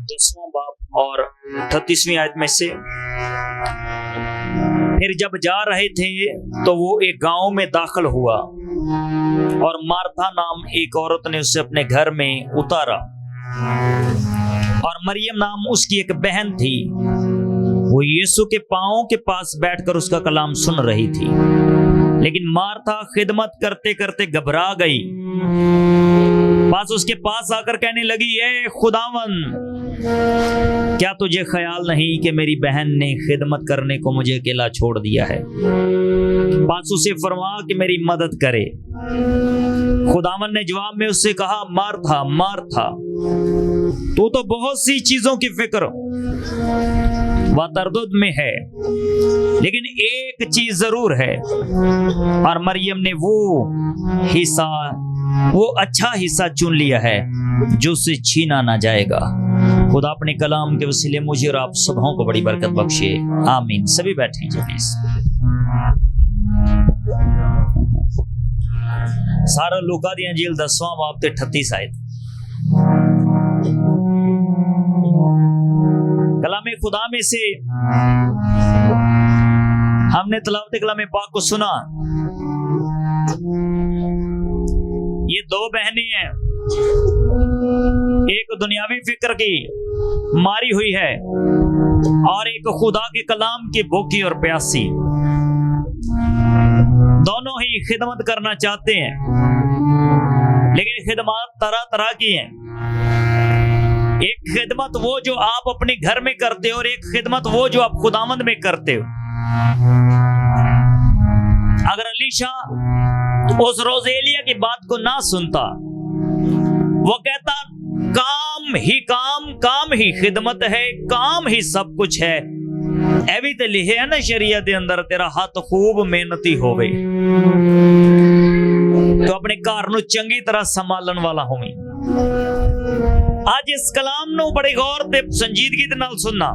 10वां बाब और 38वीं आयत में से, फिर जब जा रहे थे तो वो एक गांव में दाखिल हुआ और मार्था नाम एक औरत ने उसे अपने घर में उतारा और मरियम नाम उसकी एक बहन थी। वो यीशु के पांवों के पास बैठकर उसका कलाम सुन रही थी। लेकिन मार्था खिदमत करते करते घबरा गई। बस उसके पास आकर कहने लगी, ए खुदावन, क्या तुझे ख्याल नहीं कि मेरी बहन ने खिदमत करने को मुझे अकेला छोड़ दिया है? बस उसे फरमा कि मेरी मदद करे। खुदावन ने जवाब में उससे कहा, मार्था मार्था, तू तो बहुत सी चीजों की फिक्र व तरद्दुद में है, लेकिन एक चीज जरूर है, और मरियम ने वो अच्छा हिस्सा चुन लिया है जो उससे छीना ना जाएगा। खुदा अपने कलाम के वसीले मुझे और आप सबों को बड़ी बरकत बख्शे। आमीन। सभी बैठे प्लीज। सारा लूका दी अंजील 10वां बाब ते 38 आयत। कलाम खुदा में से हमने तिलावत कलाम पाक को सुना। ये दो बहनें हैं, एक दुनियावी फिक्र की मारी हुई है और एक खुदा के कलाम की भूखी और प्यासी। दोनों ही खिदमत करना चाहते हैं, लेकिन खिदमत तरह तरह की हैं। एक खिदमत वो जो आप अपने घर में करते हो और एक खिदमत वो जो आप खुदावंद में करते हो। अगर अलीशा उस रोज एलिया की बात को ना सुनता, वो कहता काम ही काम, काम ही खिदमत है, काम ही सब कुछ है, एवी ते लिखे है ना शरीयत दे अंदर, तेरा हाथ खूब मेहनती होवे तो अपने घर नूं चंगी तरह संभालन वाला होवी। आज इस कलाम नूं बड़े गौर ते संजीदगी दे नाल सुनना।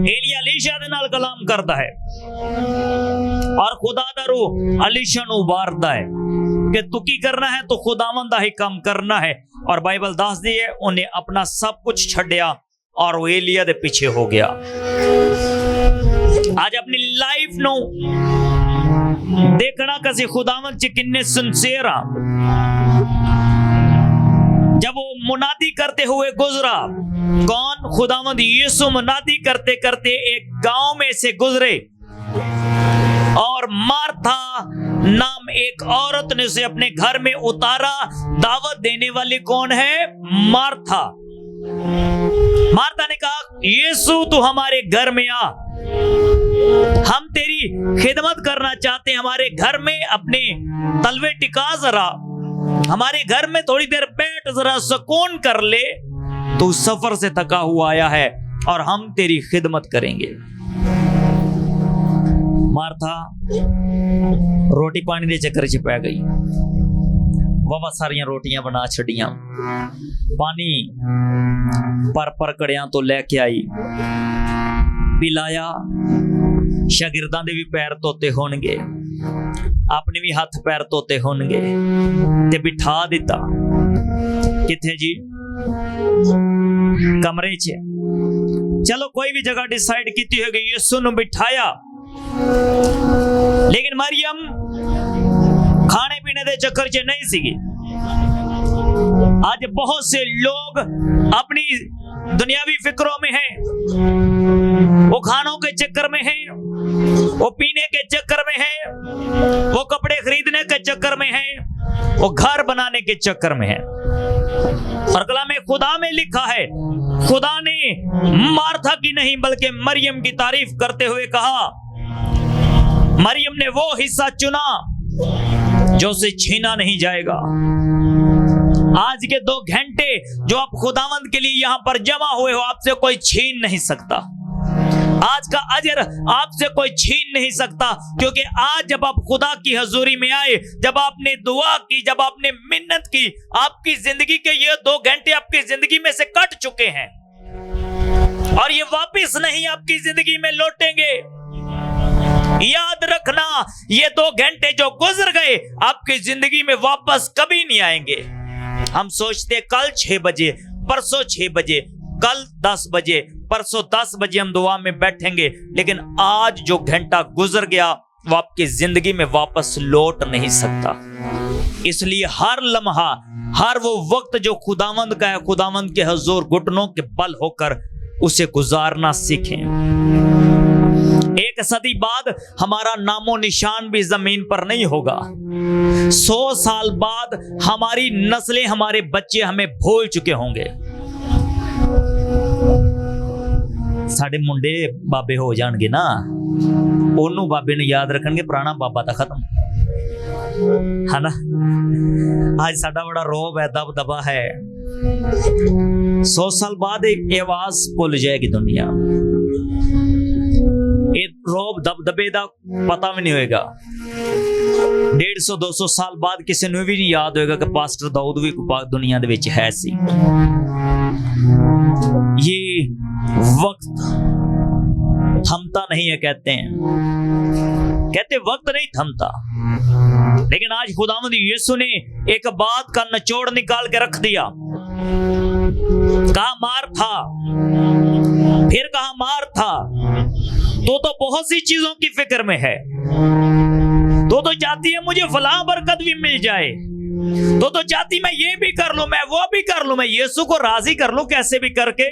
एलिया अलीशा दे नाल कलाम करदा है और खुदा दा रूह अलीशा नूं उबारदा है कि तू की करना है, तो खुदावंद दा ही काम करना है। और बाइबल दसदी है उन्हें अपना सब कुछ छड्डिया और वो एलिया दे पीछे हो गया। आज अपनी लाइफ नूं देखना कसी खुदावंद च किन्ने सिंसियर आ। जब वो मुनादी करते हुए गुजरा, कौन? खुदावंद यीशु मुनादी करते करते एक गांव में से गुजरे और मार्था नाम एक औरत ने उसे अपने घर में उतारा। दावत देने वाली कौन है? मार्था। मार्था ने कहा, यीशु तू हमारे घर में आ, हम तेरी खिदमत करना चाहते हैं, हमारे घर में अपने तलवे टिका जरा, हमारे घर में थोड़ी देर बैठ, जरा सुकून कर ले, तू सफर से थका हुआ आया है और हम तेरी खिदमत करेंगे। मार्था रोटी पानी दे चक्कर च पै गई। बहुत सारियां रोटियां बना छड़ियां, पानी पर कड़ियां तो लेके आई, पिलाया। शागिर्दां दे भी पैर धोते होणगे, अपने भी हाथ पैर धोते होणगे, ते बिठा दिता। किथे जी? कमरे च। चलो कोई भी जगह डिसाइड की होगी, यीशु नूं बिठाया। लेकिन मरियम खाने पीने दे चक्कर च नहीं सीगी। आज बहुत से लोग अपनी दुनियावी फिक्रों में हैं, वो खानों के चक्कर में हैं, वो पीने के चक्कर में हैं, वो कपड़े खरीदने के चक्कर में हैं, वो घर बनाने के चक्कर में हैं। और कलाम खुदा में लिखा है, खुदा ने मार्था की नहीं बल्कि मरियम की तारीफ करते हुए कहा, मरियम ने वो हिस्सा चुना जो उसे छीना नहीं जाएगा। आज के 2 घंटे जो आप खुदावंद के लिए यहाँ पर जमा हुए हो, आपसे कोई छीन नहीं सकता। आज का अजर आपसे कोई छीन नहीं सकता, क्योंकि आज जब आप खुदा की हजूरी में आए, जब आपने दुआ की, जब आपने मिन्नत की, आपकी जिंदगी के ये 2 घंटे आपकी जिंदगी में से कट चुके हैं और ये वापस नहीं आपकी जिंदगी में लौटेंगे। याद रखना, ये 2 घंटे जो गुजर गए आपकी जिंदगी में वापस कभी नहीं आएंगे। हम सोचते कल 6 बजे, परसों 6 बजे, कल 10 बजे, परसों 10 बजे हम दुआ में बैठेंगे, लेकिन आज जो घंटा गुजर गया वो आपकी जिंदगी में वापस लौट नहीं सकता। इसलिए हर लम्हा, हर वो वक्त जो खुदावंद का है, खुदावंद के हुजूर घुटनों के बल होकर उसे गुजारना सीखें। 1 सदी बाद हमारा नामो निशान भी जमीन पर नहीं होगा। 100 साल बाद हमारी नस्लें, हमारे बच्चे हमें भूल चुके होंगे। साडे मुंडे बाबे हो जाएंगे ना, ओनू बाबे ने याद रखेंगे, पुराना बाबा तो खत्म है ना। आज साडा बड़ा रोब है, दबदबा है। 100 साल बाद एक आवाज भुल जाएगी दुनिया, एक रोब दबदबे का पता भी नहीं होएगा। 150-200 साल बाद किसी ने भी नहीं याद होएगा कि पास्टर दाऊद भी दुनिया दे विच है सी। ये वक्त थमता नहीं है, कहते वक्त नहीं थमता। लेकिन आज खुदावंद यीशु ने एक बात का निचोड़ निकाल के रख दिया। कहा मार था, फिर कहा मार था, तो बहुत सी चीजों की फिक्र में है, तो चाहती है मुझे फलां बरकत भी मिल जाए, तो चाहती मैं ये भी कर लूं, मैं वो भी कर लूं, मैं यीशु को राजी कर लूं, कैसे भी करके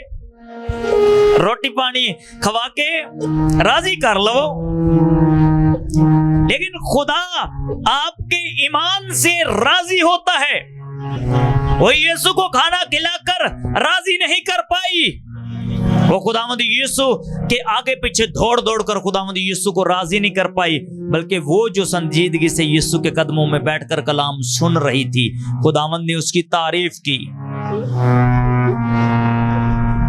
रोटी पानी खवा के राजी कर लो। लेकिन खुदा आपके ईमान से राजी होता है। वो यीशु को खाना खिलाकर राजी नहीं कर पाई, वो खुदावंद यीशु के आगे पीछे दौड़ दौड़ कर खुदावंद यीशु को राजी नहीं कर पाई, बल्कि वो जो संजीदगी से यीशु के कदमों में बैठकर कलाम सुन रही थी, खुदावंद ने उसकी तारीफ की।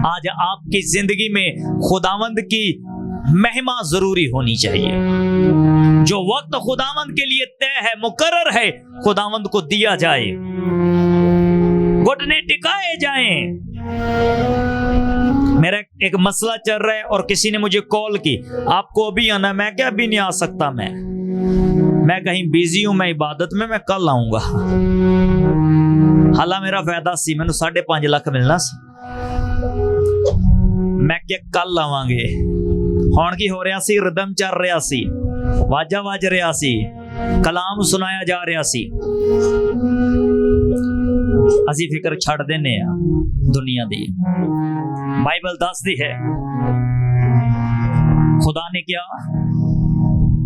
आज आपकी जिंदगी में खुदावंद की महिमा जरूरी होनी चाहिए। जो वक्त खुदावंद के लिए तय है, मुकर्रर है, खुदावंद को दिया जाए, घुटने टिकाए जाएं। मेरा एक मसला चल रहा है और किसी ने मुझे कॉल की, आपको अभी आना। मैं क्या अभी नहीं आ सकता, मैं कहीं बिजी हूं, मैं इबादत में, मैं कल आऊंगा। हालां मेरा फायदा सी, मैंने 5.5 लाख मिलना सी, मैं क्या कल आवांगे। हुण की हो रहा सी, रिदम चल रहा सी, वाजा वज रहा सी, कलाम सुनाया जा रहा सी। असी फिक्र छड़ देने आ दुनिया दी। बाइबल दसदी है खुदा ने क्या,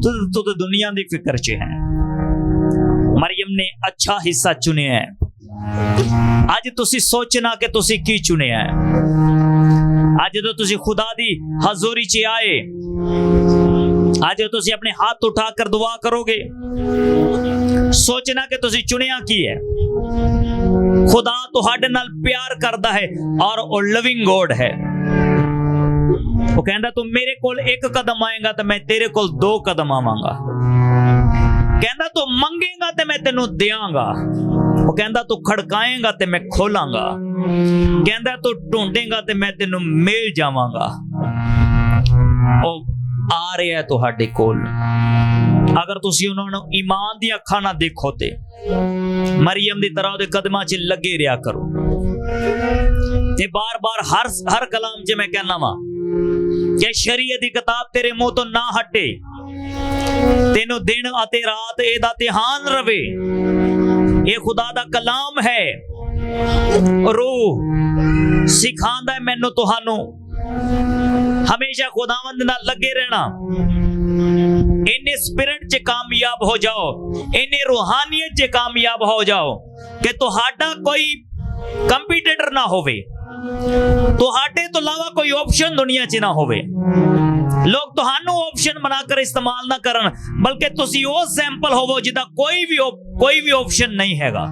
तू तो दुनिया दी फिक्र च है। मरियम ने अच्छा हिस्सा चुनिया है। अज तुसी सोचना कि तुसी की चुनिया है। अज तो तुसी खुदा दी हजूरी च आए, अज तुसी अपने हाथ उठाकर दुआ करोगे, सोचना कि तुसी चुनिया की है। खुदा तुहाडे नाल प्यार करदा है और वो लिविंग गॉड है। वो कहंदा तू मेरे कोल 1 कदम आएगा तो मैं तेरे कोल 2 कदम आवांगा। कहंदा तू मंगेगा तो मैं तेनू देंगा। वो कहंदा तू खड़काएगा तो मैं खोलांगा। कहंदा तू ढूंढेगा तो मैं तेनू मिल जावांगा। ओ आ रहा है तुहाडे कोल। अगर तुसी उन्होंने ईमान दी अखां ना देखो ते मरियम दी तरह उहदे कदमां च लगे रहा करो। ते बार बार हर कलाम च मैं कहना वा कि शरीयत दी किताब तेरे मुंह तो ना हटे, तेनों दिन अते रात एदा ध्यान रवे। ये खुदा दा कलाम है। रूह सिखांदा है मैनू तुहानू हमेशा खुदावंद नाल लगे रहना। इन्ने स्पिरिट च कामयाब हो जाओ, इन्ने रूहानियत च कामयाब हो जाओ कि तुहाडा कोई कंपीटिटर ना होवे, तुहाडे तो अलावा कोई ऑप्शन दुनिया च ना होवे। लोग तुहानू ऑप्शन बनाकर इस्तेमाल ना करन, बल्कि तुसी वो सैंपल होवो जिदा कोई भी ऑप्शन नहीं हैगा।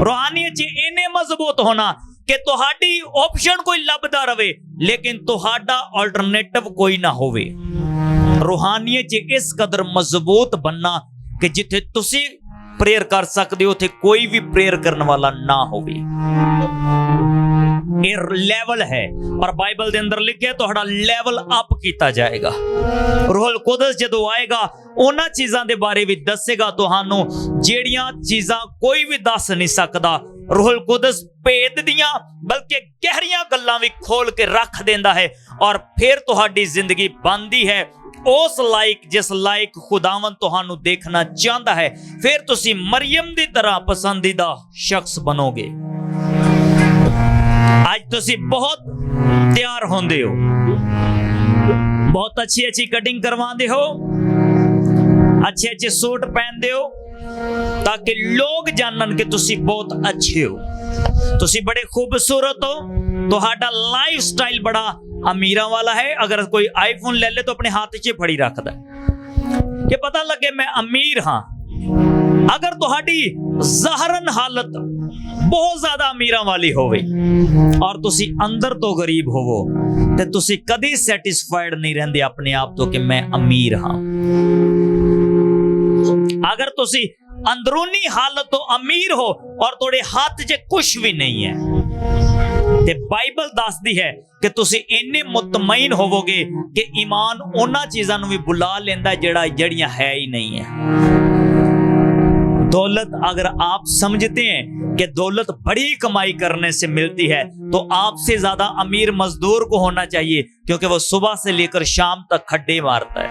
रूहानियत च इन्ने मजबूत होना कि तुहाडी ऑप्शन कोई लभदा रवे, लेकिन तुहाडा अल्टरनेटिव कोई ना होवे। रूहानियत च इस कदर मजबूत बनना कि जिथे तुसी प्रेयर कर सकते हो उथे कोई भी प्रेयर करने वाला ना होवे। ਇਹ ਲੈਵਲ ਹੈ ਔਰ ਬਾਈਬਲ ਦੇ ਅੰਦਰ ਲਿਖਿਆ ਤੁਹਾਡਾ ਲੈਵਲ ਅਪ ਕੀਤਾ ਜਾਏਗਾ। ਰੂਹੁਲ ਕੁਦਸ ਜਦੋਂ ਆਏਗਾ ਉਹਨਾਂ ਚੀਜ਼ਾਂ ਦੇ ਬਾਰੇ ਵੀ ਦੱਸੇਗਾ ਤੁਹਾਨੂੰ ਜਿਹੜੀਆਂ ਚੀਜ਼ਾਂ ਕੋਈ ਵੀ ਦੱਸ ਨਹੀਂ ਸਕਦਾ। ਰੂਹੁਲ ਕੁਦਸ ਭੇਦ ਦੀਆਂ ਬਲਕਿ ਗਹਿਰੀਆਂ ਗੱਲਾਂ ਵੀ ਖੋਲ ਕੇ ਰੱਖ ਦਿੰਦਾ ਹੈ ਔਰ ਫਿਰ ਤੁਹਾਡੀ ਜ਼ਿੰਦਗੀ ਬਣਦੀ ਹੈ ਉਸ ਲਾਇਕ ਜਿਸ ਲਾਇਕ ਖੁਦਾਵੰਦ ਤੁਹਾਨੂੰ ਦੇਖਣਾ ਚਾਹੁੰਦਾ ਹੈ। ਫਿਰ ਤੁਸੀਂ ਮਰੀਮ ਦੀ ਤਰ੍ਹਾਂ ਪਸੰਦੀਦਾ ਸ਼ਖਸ ਬਣੋਗੇ। आज तुसी बहुत तैयार होंदे हो, बहुत अच्छी अच्छी कटिंग करवांदे हो, अच्छे अच्छे सूट पहनदे हो ताकि लोग जानन कि तुसी बहुत अच्छे हो, तुसी बड़े खूबसूरत हो। तुहाडा लाइफ स्टाइल बड़ा अमीरा वाला है। अगर कोई आईफोन ले ले तो अपने हाथ च फड़ी रखदा है कि पता लगे मैं अमीर हाँ। अगर तुहाडी ज़ाहरन हालत बहुत ज्यादा अमीरां वाली होवे और तुसी अंदर तो गरीब होवो ते तुसी कदी सैटिस्फाइड नहीं रहंदे अपने आप तो कि मैं अमीर हाँ। अगर तुसी अंदरूनी हालत तो अमीर हो और तोड़े हाथ च कुछ भी नहीं है ते बाइबल दसदी है कि तुसी इन्ने मुतमईन होवोगे कि ईमान उन्हां चीज़ां नूं भी बुला लेंदा जड़ियां है ही नहीं है। दौलत अगर आप समझते हैं कि दौलत बड़ी कमाई करने से मिलती है तो आपसे ज्यादा अमीर मजदूर को होना चाहिए क्योंकि वो सुबह से लेकर शाम तक खड्डे मारता है।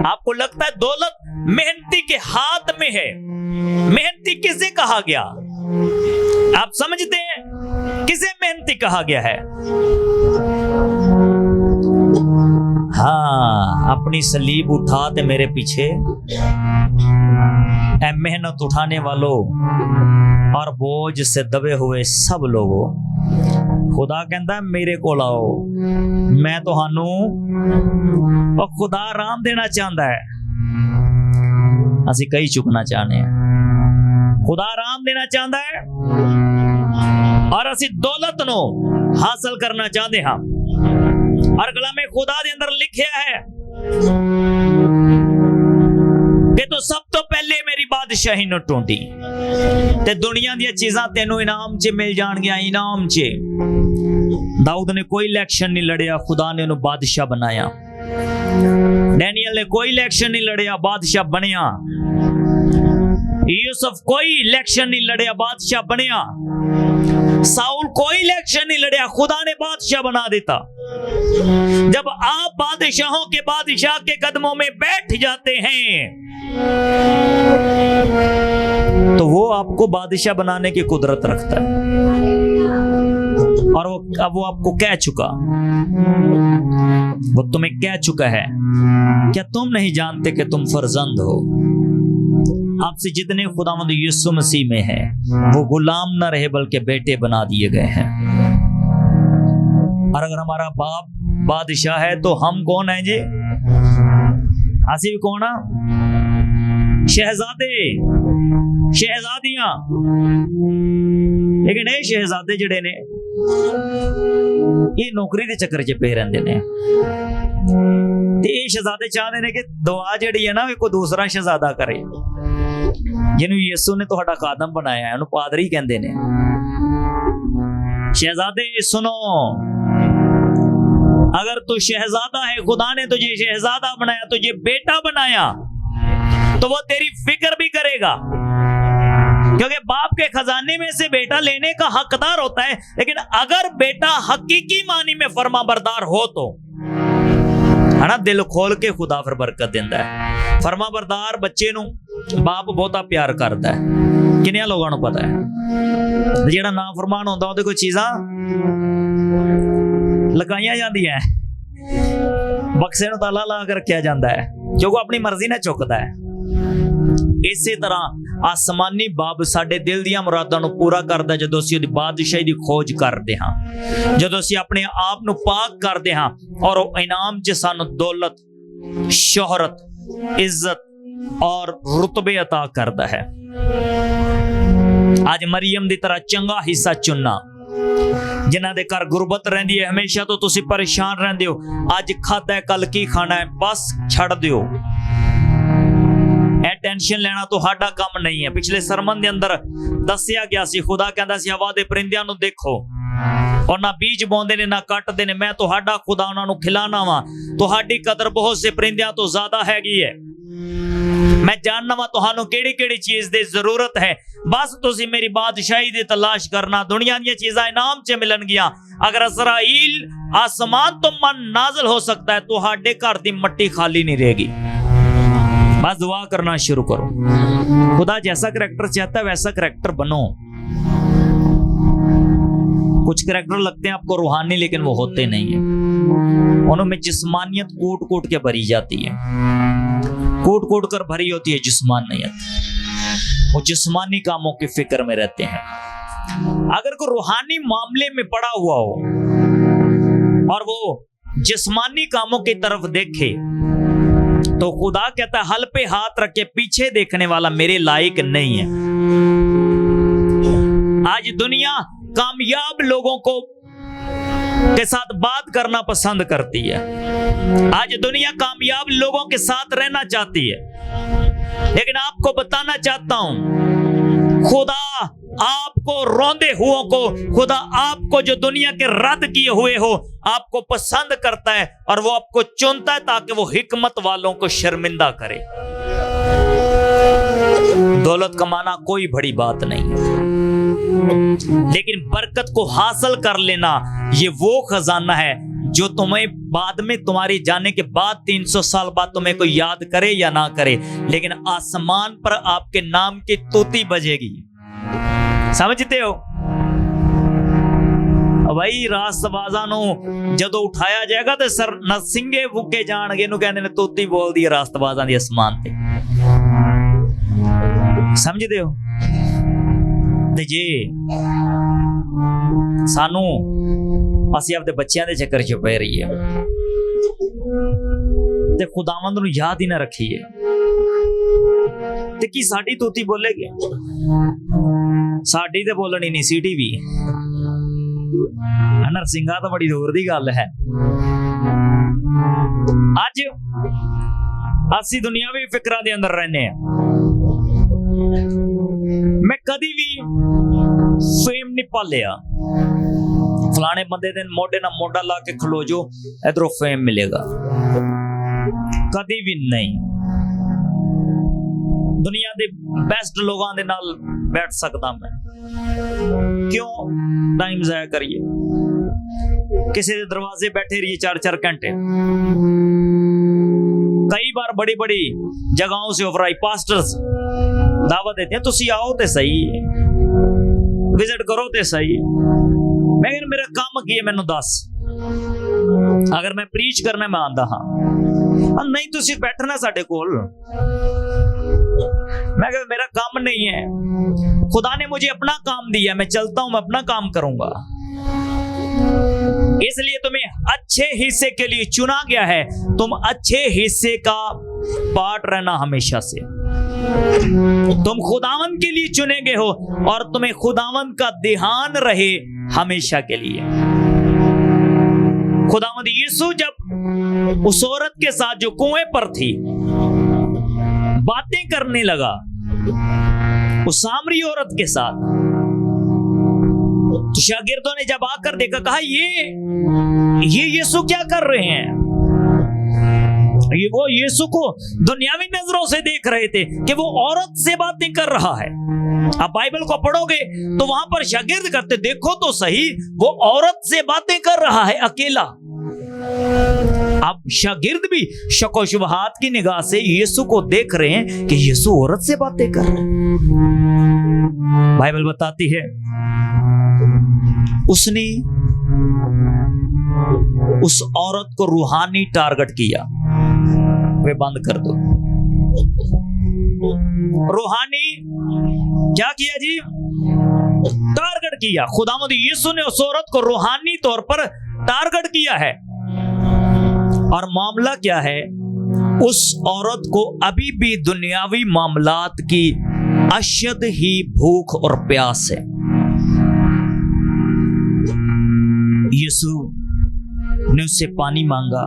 आपको लगता है दौलत मेहनती के हाथ में है। मेहनती किसे कहा गया? आप समझते हैं किसे मेहनती कहा गया है? हाँ, अपनी सलीब उठा ते मेरे पीछे ऐ मेहनत उठाने वालों और बोझ से दबे हुए सब लोगों। खुदा कहता है मेरे को आओ, मैं तुहानू और खुदा आराम देना चाहता है। असी कई चुकना चाहते हैं। खुदा आराम देना चाहता है और असी दौलत नो हासिल करना चाहते हैं। और कलामे खुदा दे अंदर लिखिया है कि तो सब तो पहले मेरी बादशाही नु टूंडी ते दुनिया दी चीज़ां तेनू इनाम च मिल जाणगियां। इनाम च दाऊद ने कोई इलेक्शन नहीं लड़िया, खुदा ने उन्हें बादशाह बनाया। डैनियल ने कोई इलेक्शन नहीं लड़िया, बादशाह बनया। यूसुफ कोई इलेक्शन नहीं लड़िया, बादशाह बनया। साउल कोई इलेक्शन नहीं लड़िया, खुदा ने बादशाह बना देता। जब आप बादशाहों के बादशाह के कदमों में बैठ जाते हैं तो वो आपको बादशाह बनाने की कुदरत रखता है। और वो आपको कह चुका, वो तुम्हें कह चुका है, क्या तुम नहीं जानते कि तुम फर्जंद हो? आपसे जितने खुदावंद यीशु मसीह में है वो गुलाम ना रहे बल्कि बेटे बना दिए गए हैं। और अगर हमारा बाप बादशाह है तो हम कौन है जी? आसिफ कौन है? शहजादे, शहजादियां। लेकिन ये शहजादे जड़े ने ये नौकरी के चक्कर च पे रहंदे ने ते ये शहजादे चाहते ने कि दुआ जिहड़ी है ना कोई दूसरा शहजादा करे। जिन्हों यीशु ने तुहाडा खादम बनाया है उन्होंने पादरी कहते ने। शहजादे सुनो, अगर तू शहजादा है, खुदा ने तुझे शहजादा बनाया, तुझे बेटा बनाया तो वो तेरी फिक्र भी करेगा क्योंकि बाप के खजाने में से बेटा लेने का हकदार होता है। लेकिन अगर बेटा हकीकी मानी में फर्माबरदार हो तो है ना, दिल खोल के खुदा फिर बरकत देता है। फर्माबरदार बच्चे नू बाप बहुता प्यार करता है। किन्ने लोगों को पता है जेड़ा ना फरमान होता उहदे कोई चीज़ां लगाइया जांदियां, बक्से नू ताला ला के रखा जाता है क्योंकि अपनी मर्जी ने चुकता है। इसे तरह आसमानी बाप साडे दिल दियां मुरादां नू पूरा करदा जदों असीं उहदी बादशाही दी खोज करदे हां, जदों असीं अपने आप नू पाक करदे हां और वो इनाम च सानू दौलत, शोहरत, इज्जत और रुतबे अता करदा है। आज मरियम दी तरह चंगा हिस्सा चुनना। जिन्हां दे घर गुरबत रहिंदी है, हमेशा तो तुसीं परेशान रहिंदे हो, अज खादा है कल की खाना है, बस छड़ दिओ। टेंशन लेना ਤੁਹਾਡਾ ਕੰਮ नहीं है। पिछले ਸਰਮਨ ਦੇ ਅੰਦਰ ਦੱਸਿਆ ਗਿਆ ਸੀ, ਖੁਦਾ ਕਹਿੰਦਾ ਸੀ ਹਵਾ ਦੇ ਪਰਿੰਦਿਆਂ ਨੂੰ ਦੇਖੋ, और ना बीज बोंदे ने ना कटते ने, मैं तुहाडा खुदा उन्हां नूं खिलाना वा। तुहाडी कदर बहुत से परिंदियां तो ज्यादा हैगी है। मैं जानना वा तुहानूं केड़ी-केड़ी चीज दी जरूरत है। बस तुसीं मेरी बादशाही दी तलाश करना, दुनिया दी चीज़ां इनाम च मिलणगियां। अगर इसराइल आसमान तो मन नाज़िल हो सकता है, तुहाडे घर दी मट्टी खाली नहीं रहेगी। बस दुआ करना शुरू करो। खुदा जैसा करैक्टर चाहता है वैसा करैक्टर बनो। कुछ करैक्टर लगते हैं आपको रूहानी, लेकिन वो होते नहीं है। उनमें जिस्मानियत कूट कूट के भरी जाती है, कूट कूट कर भरी होती है जिस्मानियत। वो जिस्मानी कामों की फिक्र में रहते हैं। अगर कोई रूहानी मामले में पड़ा हुआ हो और वो जिस्मानी कामों की तरफ देखे, तो खुदा कहता है हल पे हाथ रख के पीछे देखने वाला मेरे लायक नहीं है। आज दुनिया कामयाब लोगों को के साथ बात करना पसंद करती है। आज दुनिया कामयाब लोगों के साथ रहना चाहती है, लेकिन आपको बताना चाहता हूं, खुदा आपको रोंदे हुओं को, खुदा आपको जो दुनिया के रद्द किए हुए हो, आपको पसंद करता है और वो आपको चुनता है ताकि वो हिकमत वालों को शर्मिंदा करे। दौलत कमाना कोई बड़ी बात नहीं है, लेकिन बरकत को हासिल कर लेना ये वो खजाना है जो तुम्हें बाद में, तुम्हारी जाने के बाद 300 साल बाद तुम्हें कोई याद करे या ना करे, लेकिन आसमान पर आपके नाम की तूती बजेगी। समझते हो भाई? रास्तबाज़ां नूं जदों उठाया जाएगा तो सर नसिंगे फूके जाणगे, इहनूं कहंदे ने तूती बोलदी है रास्तबाज़ां दी आसमान ते। समझदे हो? ते जे सानू ਅਸੀਂ ਆਪਦੇ ਬੱਚਿਆਂ ਦੇ ਚੱਕਰ 'ਚ ਪੈ ਰਹੀ ਹੈ ਤੇ ਖੁਦਾਵੰਦ ਨੂੰ ਯਾਦ ਹੀ ਨਾ ਰੱਖੀਏ ਤੇ ਕੀ ਸਾਡੀ ਤੂਤੀ ਬੋਲੇਗੀ? ਸਾਡੀ ਤੇ ਬੋਲਣੀ ਨਹੀਂ ਸੀਟੀ ਵੀ। ਨਰਸਿੰਘਾ ਤਾਂ ਬੜੀ ਦੂਰ ਦੀ ਗੱਲ ਹੈ। ਅੱਜ ਅਸੀਂ ਦੁਨਿਆਵੀ ਫਿਕਰਾਂ ਦੇ ਅੰਦਰ ਰਹਿੰਦੇ ਆ। मैं कदी भी फेम नहीं पालिया, फलाने बंदे दे मोढे ना मोढा ला के खलो जो इधरों फेम मिलेगा, कदी भी नहीं। दुनिया दे बेस्ट लोगों दे नाल बैठ सकदा मैं, क्यों टाइम जाया करिए? किसी दे दरवाजे बैठे रहिए 4-4 घंटे। कई बार बड़ी बड़ी जगहों से ओवराई पास्टर्स दावत देते हैं, तुसी आओ ते सही, विजिट करो ते सही। मैं कहना मेरा काम की है, मैनू दस। अगर मैं प्रीच करना मैं आंदा हाँ, नहीं तुसी बैठना साडे कोल। मैं कहना मेरा काम नहीं है, खुदा ने मुझे अपना काम दिया, मैं चलता हूं, मैं अपना काम करूंगा। इसलिए तुम्हें अच्छे हिस्से के लिए चुना गया है। तुम अच्छे हिस्से का पार्ट रहना हमेशा से। तुम खुदावंद के लिए चुने गए हो और तुम्हें खुदावंद का ध्यान रहे हमेशा के लिए। खुदावंद यीशु जब उस औरत के साथ जो कुएं पर थी बातें करने लगा, उस सामरी औरत के साथ, तो शागिर्दों ने जब आकर देखा, कहा ये यीशु क्या कर रहे हैं? ये वो यीशु को दुनियावी नजरों से देख रहे थे कि वो औरत से बातें कर रहा है। अब बाइबल को पढ़ोगे तो वहां पर शागिर्द करते, देखो तो सही वो औरत से बातें कर रहा है अकेला। अब शागिर्द भी शको शुबहात की निगाह से यीशु को देख रहे हैं कि यीशु औरत से बातें कर रहे हैं। बाइबल बताती है उसने उस औरत को रूहानी टारगेट किया। वे बंद कर दो। रूहानी क्या किया जी? टारगेट किया। खुदावंद यीशु ने उस औरत को रूहानी तौर पर टारगेट किया है। और मामला क्या है? उस औरत को अभी भी दुनियावी मामलात की अशद ही भूख और प्यास है। यीशु ने उससे पानी मांगा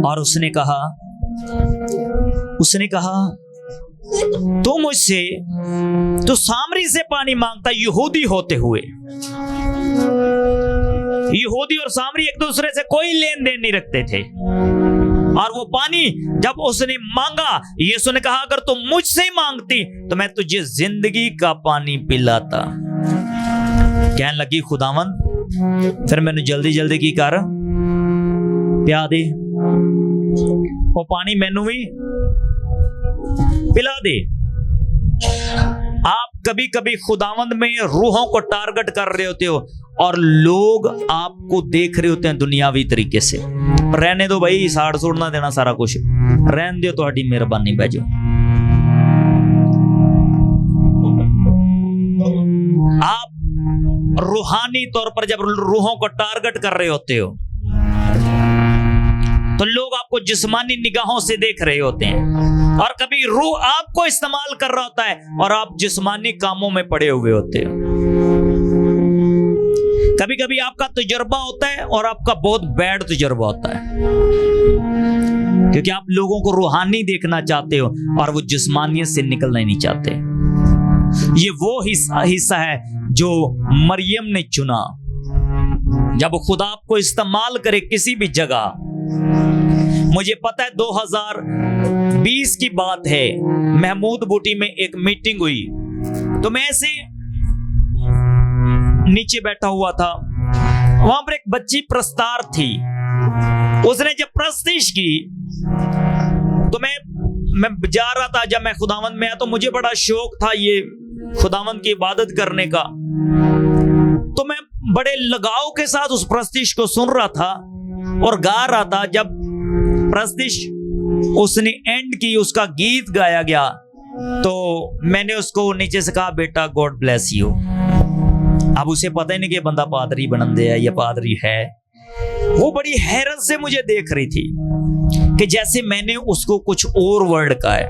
और उसने कहा तू मुझसे, तू सामरी से पानी मांगता यहूदी होते हुए। यहूदी और सामरी एक दूसरे से कोई लेन देन नहीं रखते थे, और वो पानी जब उसने मांगा, यीशु ने कहा अगर तुम मुझसे मांगती तो मैं तुझे जिंदगी का पानी पिलाता। कहने लगी खुदावंद फिर मैंने जल्दी जल्दी की कर पिया दे, वो पानी मैनू भी पिला दे। आप कभी कभी खुदावंद में रूहों को टारगेट कर रहे होते हो और लोग आपको देख रहे होते हैं दुनियावी तरीके से। रहने दो भाई, साड़ सूड़ ना देना सारा कुछ, रहने दो, तो मेहरबानी बैजो। आप रूहानी तौर पर जब रूहों को टारगेट कर रहे होते हो तो लोग आपको जिस्मानी निगाहों से देख रहे होते हैं, और कभी रूह आपको इस्तेमाल कर रहा होता है और आप जिस्मानी कामों में पड़े हुए होते हो। कभी कभी आपका तजुर्बा होता है और आपका बहुत बैड तजुर्बा होता है, क्योंकि आप लोगों को रूहानी देखना चाहते हो और वो जिस्मानियत से निकलना नहीं चाहते। ये वो हिस्सा है जो मरियम ने चुना। जब खुदा आपको इस्तेमाल करे किसी भी जगह, मुझे पता है 2020 की बात है, महमूद बूटी में एक मीटिंग हुई, तो मैं ऐसे नीचे बैठा हुआ था, वहां पर एक बच्ची प्रस्तार थी, उसने जब प्रस्तिश की तो मैं जा रहा था, जब मैं खुदावंद में आया तो मुझे बड़ा शौक था ये खुदावंद की इबादत करने का, तो मैं बड़े लगाव के साथ उस प्रस्तिश को सुन रहा था और गा रहा था। जब प्रस्तिश उसने एंड की, उसका गीत गाया गया, तो मैंने उसको नीचे से कहा बेटा गॉड ब्लेस यू। अब उसे पता ही नहीं कि बंदा पादरी बनन दे है या पादरी है। वो बड़ी हैरत से मुझे देख रही थी कि जैसे मैंने उसको कुछ और वर्ड कहा है।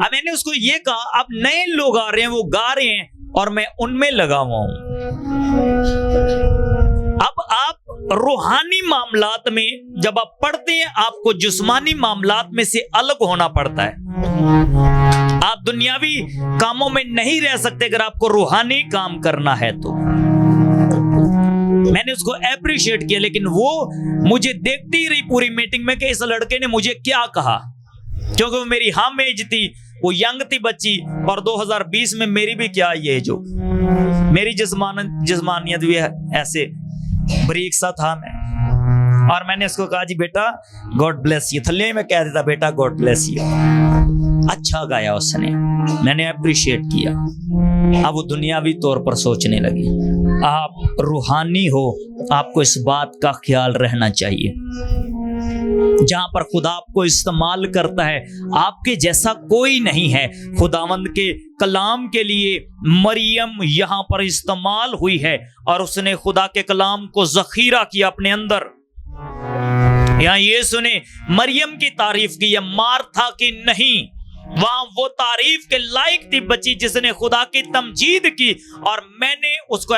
अब मैंने उसको ये कहा अब नए लोग आ रहे हैं, वो गा रहे हैं और मैं उनमें लगा हुआ हूं। अब आप रूहानी मामलात में जब आप पढ़ते हैं, आपको जिस्मानी मामलात में से अलग होना पड़ता है। आप दुनियावी कामों में नहीं रह सकते अगर आपको रूहानी काम करना है तो। मैंने उसको एप्रिशिएट किया, लेकिन वो मुझे देखती ही रही पूरी मीटिंग में कि इस लड़के ने मुझे क्या कहा, क्योंकि वो मेरी हम एज थी, वो यंग थी बच्ची, और 2020 में मेरी भी क्या ये जो मेरी जिस्मानियत भी है ऐसे बरीक सा था मैं। और मैंने उसको कहा जी बेटा गॉड ब्लेस यू, थल्ले में कह देता बेटा गॉड ब्लेस यू। अच्छा गाया उसने, मैंने अप्रिशिएट किया। अब वो दुनियावी तौर पर सोचने लगी। आप रूहानी हो, आपको इस बात का ख्याल रहना चाहिए, जहां पर खुदा आपको इस्तेमाल करता है आपके जैसा कोई नहीं है। खुदावंद के कलाम के लिए मरियम यहां पर इस्तेमाल हुई है और उसने खुदा के कलाम को जखीरा किया अपने अंदर। यहां यीशु ने मरियम की तारीफ की है, मार्था की नहीं। वहां वो तारीफ के लायक थी बच्ची जिसने खुदा की तमजीद की, और मैंने उसको